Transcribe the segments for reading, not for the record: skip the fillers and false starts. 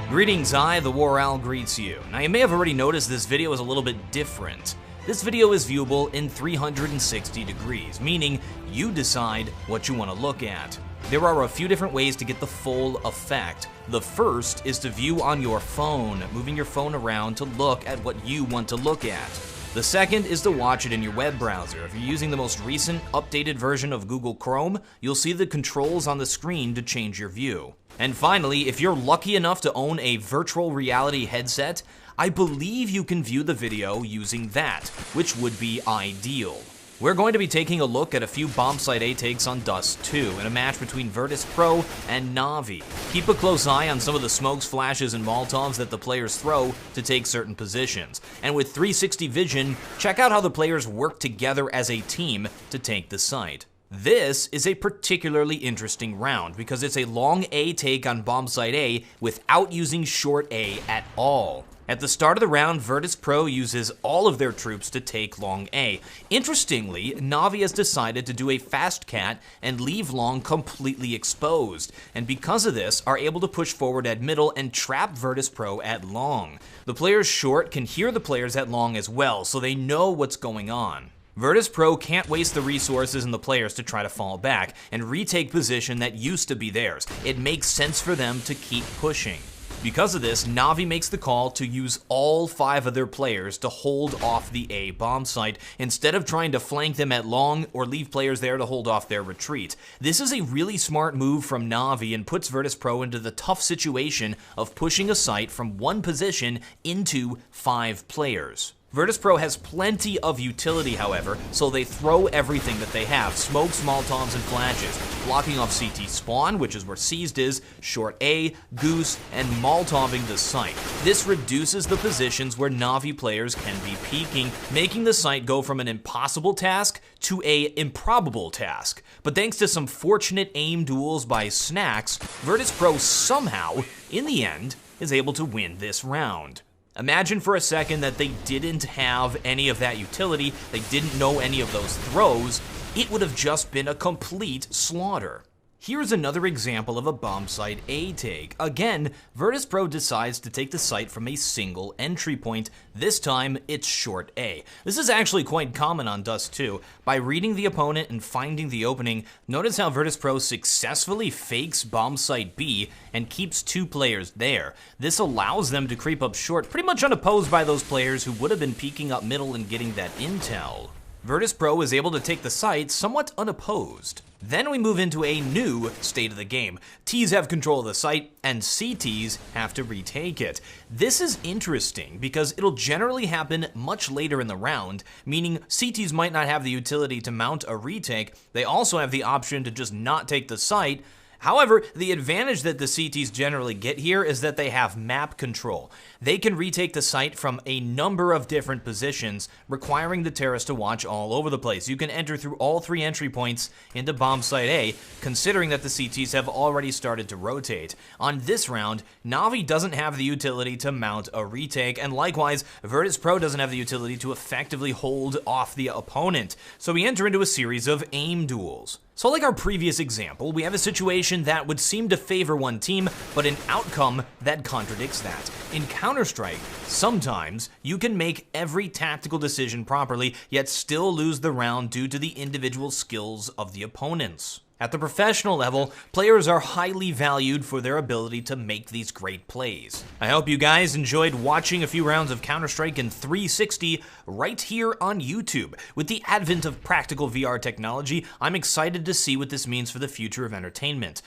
Greetings, the War Owl greets you. Now you may have already noticed this video is a little bit different. This video is viewable in 360 degrees, meaning you decide what you want to look at. There are a few different ways to get the full effect. The first is to view on your phone, moving your phone around to look at what you want to look at. The second is to watch it in your web browser. If you're using the most recent updated version of Google Chrome, you'll see the controls on the screen to change your view. And finally, if you're lucky enough to own a virtual reality headset, I believe you can view the video using that, which would be ideal. We're going to be taking a look at a few Bombsite A takes on Dust 2 in a match between Virtus Pro and Na'Vi. Keep a close eye on some of the smokes, flashes, and Molotovs that the players throw to take certain positions. And with 360 vision, check out how the players work together as a team to take the site. This is a particularly interesting round because it's a long A take on Bombsite A without using short A at all. At the start of the round, Virtus Pro uses all of their troops to take long A. Interestingly, Na'Vi has decided to do a fast cat and leave long completely exposed, and because of this, are able to push forward at middle and trap Virtus Pro at long. The players short can hear the players at long as well, so they know what's going on. Virtus Pro can't waste the resources and the players to try to fall back and retake position that used to be theirs. It makes sense for them to keep pushing. Because of this, Na'Vi makes the call to use all 5 of their players to hold off the A bomb site instead of trying to flank them at long or leave players there to hold off their retreat. This is a really smart move from Na'Vi and puts Virtus Pro into the tough situation of pushing a site from one position into 5 players. Virtus Pro has plenty of utility, however, so they throw everything that they have: smokes, Molotovs, and flashes, blocking off CT spawn, which is where Seized is, short A, Goose, and Molotoving the site. This reduces the positions where Na'Vi players can be peeking, making the site go from an impossible task to a improbable task. But thanks to some fortunate aim duels by Snacks, Virtus Pro somehow, in the end, is able to win this round. Imagine for a second that they didn't have any of that utility, they didn't know any of those throws, it would have just been a complete slaughter. Here's another example of a Bombsite A take. Again, Virtus Pro decides to take the site from a single entry point. This time, it's short A. This is actually quite common on Dust 2. By reading the opponent and finding the opening, notice how Virtus Pro successfully fakes Bombsite B and keeps 2 players there. This allows them to creep up short, pretty much unopposed by those players who would have been peeking up middle and getting that intel. Virtus Pro is able to take the site somewhat unopposed. Then we move into a new state of the game. Ts have control of the site, and CTs have to retake it. This is interesting because it'll generally happen much later in the round, meaning CTs might not have the utility to mount a retake. They also have the option to just not take the site. However, the advantage that the CTs generally get here is that they have map control. They can retake the site from a number of different positions, requiring the terrorists to watch all over the place. You can enter through all 3 entry points into Bombsite A, considering that the CTs have already started to rotate. On this round, Na'Vi doesn't have the utility to mount a retake, and likewise, Virtus Pro doesn't have the utility to effectively hold off the opponent. So we enter into a series of aim duels. So like our previous example, we have a situation that would seem to favor one team, but an outcome that contradicts that. In Counter-Strike, sometimes you can make every tactical decision properly, yet still lose the round due to the individual skills of the opponents. At the professional level, players are highly valued for their ability to make these great plays. I hope you guys enjoyed watching a few rounds of Counter-Strike in 360 right here on YouTube. With the advent of practical VR technology, I'm excited to see what this means for the future of entertainment.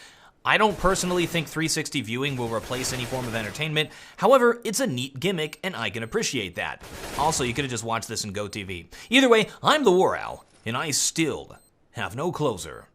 I don't personally think 360 viewing will replace any form of entertainment. However, it's a neat gimmick and I can appreciate that. Also, you could have just watched this in GoTV. Either way, I'm the War Owl, and I still have no closer.